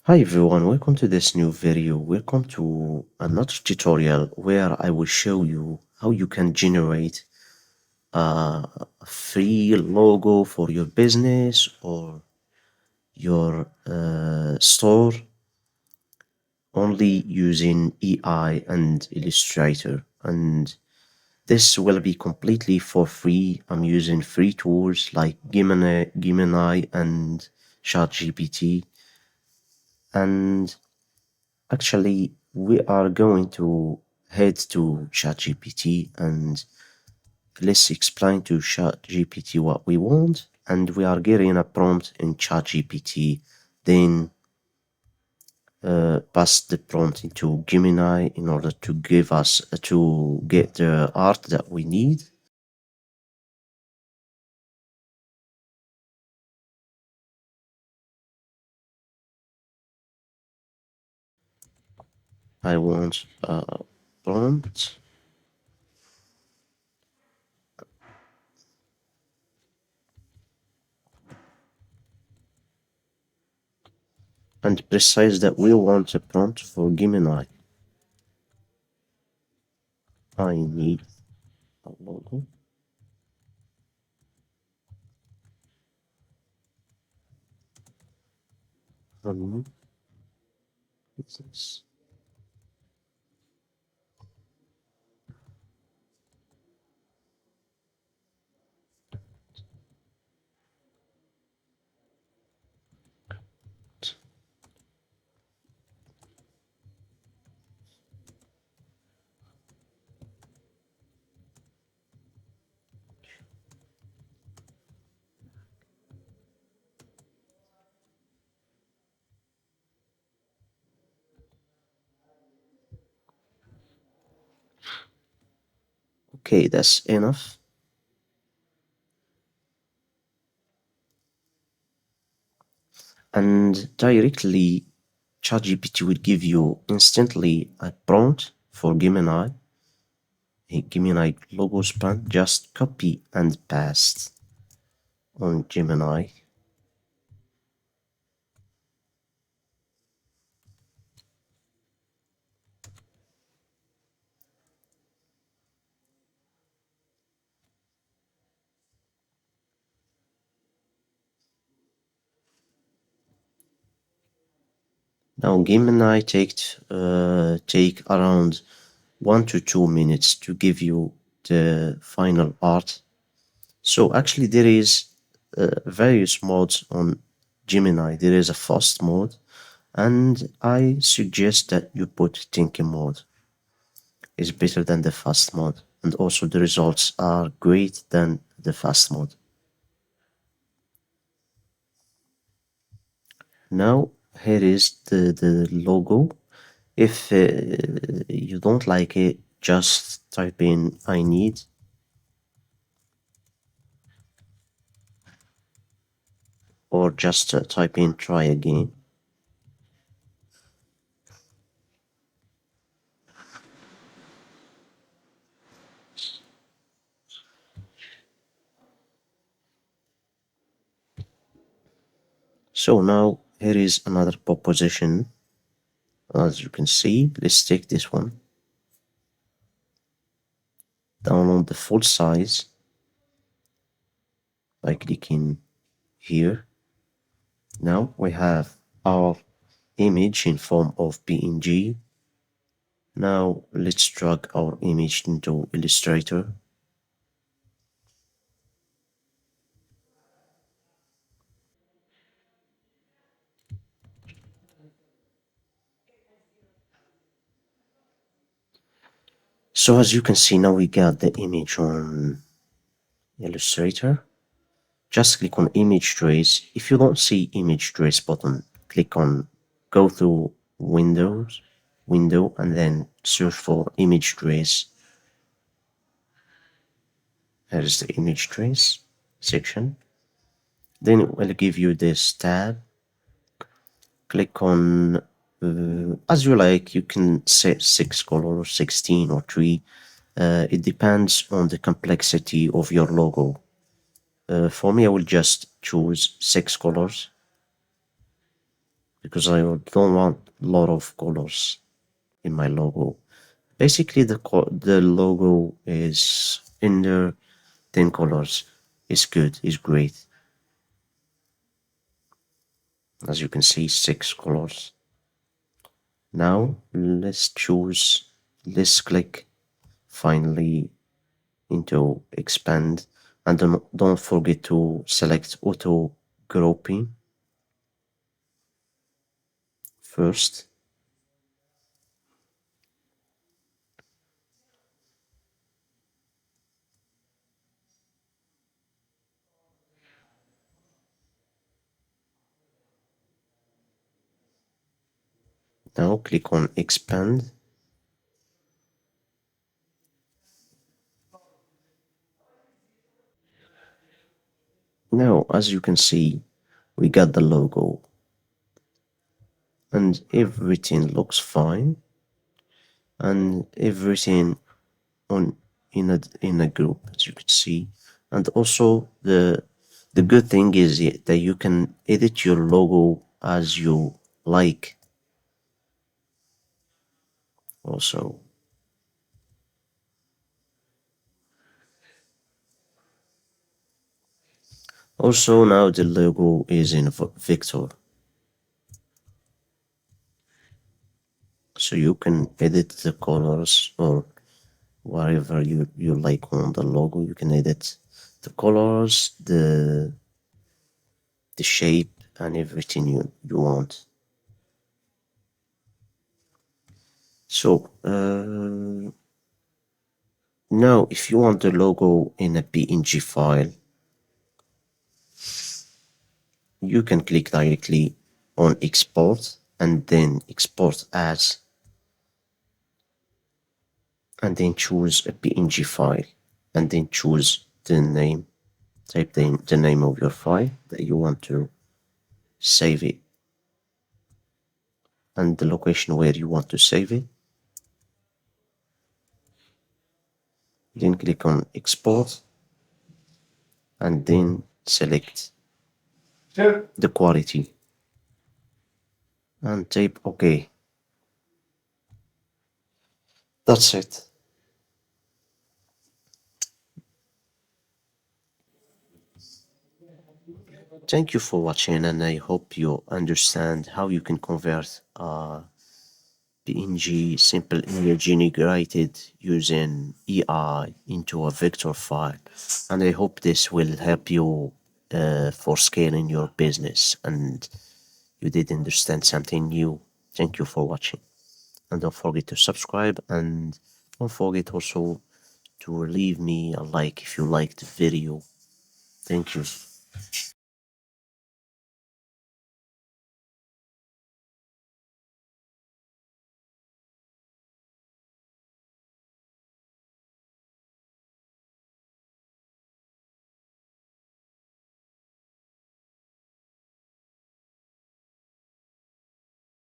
Hi everyone, welcome to this new video. Welcome to another tutorial where I will show you how you can generate a free logo for your business or your store only using AI and Illustrator. And this will be completely for free. I'm using free tools like Gemini and ChatGPT. And actually, we are going to head to ChatGPT and let's explain to ChatGPT what we want. And we are getting a prompt in ChatGPT, then pass the prompt into Gemini in order to give us to get the art that we need. I want a prompt and precise that we want a prompt for Gemini. I need a logo. Business. Okay, that's enough. And directly ChatGPT will give you instantly a prompt for Gemini, a Gemini logo span. Just copy and paste on Gemini. Now Gemini take around 1 to 2 minutes to give you the final art. So actually there is various modes on Gemini. There is a fast mode, and I suggest that you put thinking mode. Is better than the fast mode, and also the results are great than the fast mode. Now here is the logo. If you don't like it, just type in I need, or just type in try again. So now here is another proposition. As you can see, let's take this one. Download the full size by clicking here. Now we have our image in form of PNG. Now let's drag our image into Illustrator. So as you can see, now we got the image on Illustrator. Just click on image trace. If you don't see image trace button, click on go to window, and then search for image trace. Here is the image trace section. Then it will give you this tab. Click on as you like. You can set 6 colors, 16 or 3. It depends on the complexity of your logo. For me, I will just choose 6 colors because I don't want a lot of colors in my logo. Basically, the logo is in there 10 colors. It's good, it's great. As you can see, 6 colors. Now let's click finally into expand, and don't forget to select auto grouping first. Now click on expand. Now, as you can see, we got the logo and everything looks fine, and everything on in a group, as you can see. And also the good thing is that you can edit your logo as you like. Also now the logo is in vector, so you can edit the colors or whatever you like on the logo. You can edit the colors, the shape, and everything you want. So now if you want the logo in a PNG file, you can click directly on export and then export as, and then choose a PNG file, and then choose the name. Type the name of your file that you want to save it, and the location where you want to save it. Then click on export and then select the quality and type OK. That's it. Thank you for watching, and I hope you understand how you can convert PNG simple image integrated using AI into a vector file. And I hope this will help you for scaling your business, and you did understand something new. Thank you for watching, and don't forget to subscribe, and don't forget also to leave me a like if you liked the video. Thank you.